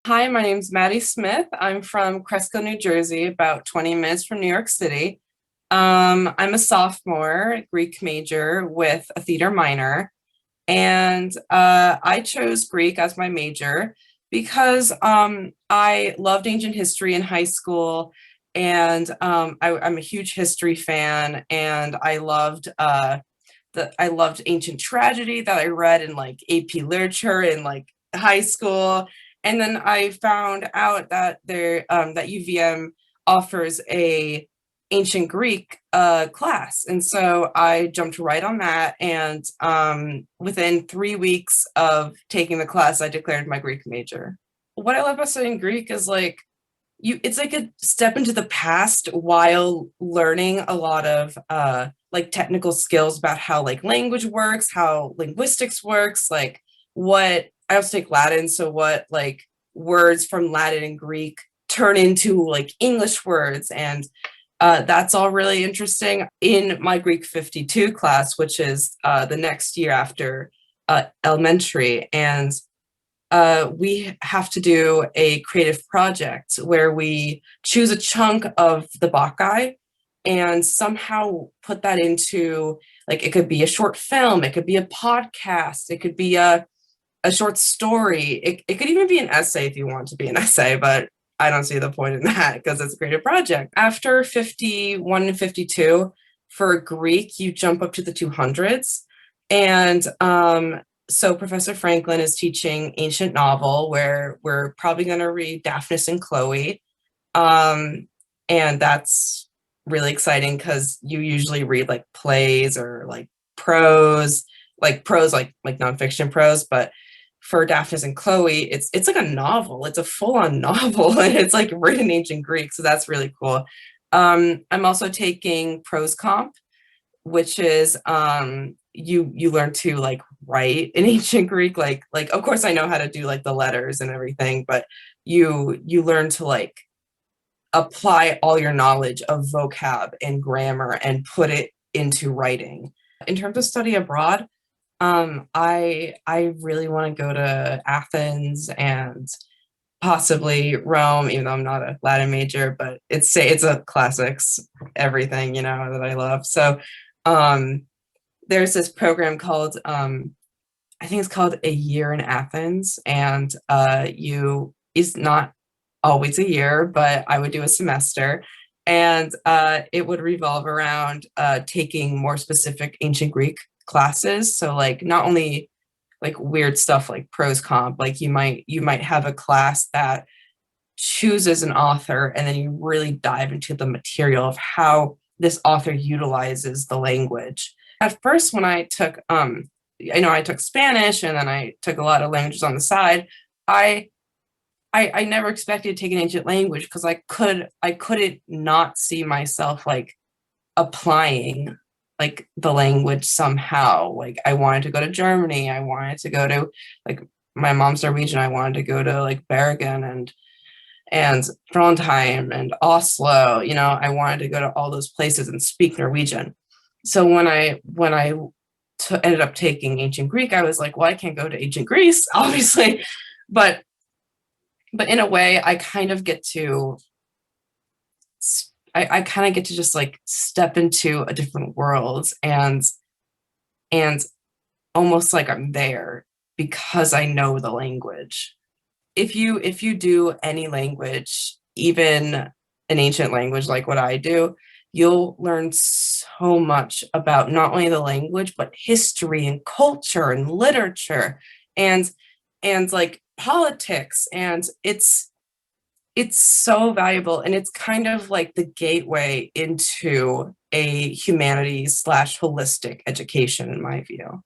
Hi, my name's Maddie Smith. I'm from Cresco, New Jersey, about 20 minutes from New York City. I'm a sophomore, Greek major with a theater minor, and I chose Greek as my major because I loved ancient history in high school, and I'm a huge history fan, and I loved ancient tragedy that I read in like AP literature in like high school. And then I found out that that UVM offers a ancient Greek class. And so I jumped right on that. And within 3 weeks of taking the class, I declared my Greek major. What I love about studying Greek is like it's like a step into the past while learning a lot of like technical skills about how like language works, how linguistics works, like what I also take Latin, so what like words from Latin and Greek turn into like English words. And that's all really interesting. In my Greek 52 class, which is the next year after elementary, and we have to do a creative project where we choose a chunk of the Bacchae and somehow put that into, like, it could be a short film, it could be a podcast, it could be a short story, it could even be an essay if you want to be an essay, but I don't see the point in that because it's a creative project. After 51 and 52, for Greek, you jump up to the 200s. And so Professor Franklin is teaching ancient novel where we're probably going to read Daphnis and Chloe. And that's really exciting because you usually read like plays or like prose, like nonfiction prose, but for Daphnis and Chloe, it's like a novel. It's a full-on novel, and it's like written in ancient Greek, so that's really cool. I'm also taking prose comp, which is you learn to like write in ancient Greek. Like of course I know how to do like the letters and everything, but you learn to like apply all your knowledge of vocab and grammar and put it into writing. In terms of study abroad, I really want to go to Athens and possibly Rome, even though I'm not a Latin major, but it's a classics, everything, that I love. So um there's this program called I think it's called A Year in Athens, and you it's not always a year, but I would do a semester, and it would revolve around taking more specific ancient Greek classes. So like not only like weird stuff like prose comp, like you might have a class that chooses an author and then you really dive into the material of how this author utilizes the language. At first, when I took Spanish and then I took a lot of languages on the side. I I never expected to take an ancient language because I couldn't not see myself like applying like the language somehow. Like I wanted to go to Germany. I wanted to go to like my mom's Norwegian. I wanted to go to like Bergen and Trondheim and Oslo. I wanted to go to all those places and speak Norwegian. So when I ended up taking ancient Greek, I was like, well, I can't go to ancient Greece, obviously, but in a way, I kind of get to just like step into a different world and almost like I'm there because I know the language. If you do any language, even an ancient language like what I do, you'll learn so much about not only the language but history and culture and literature and like politics, and it's so valuable, and it's kind of like the gateway into a humanities slash holistic education in my view.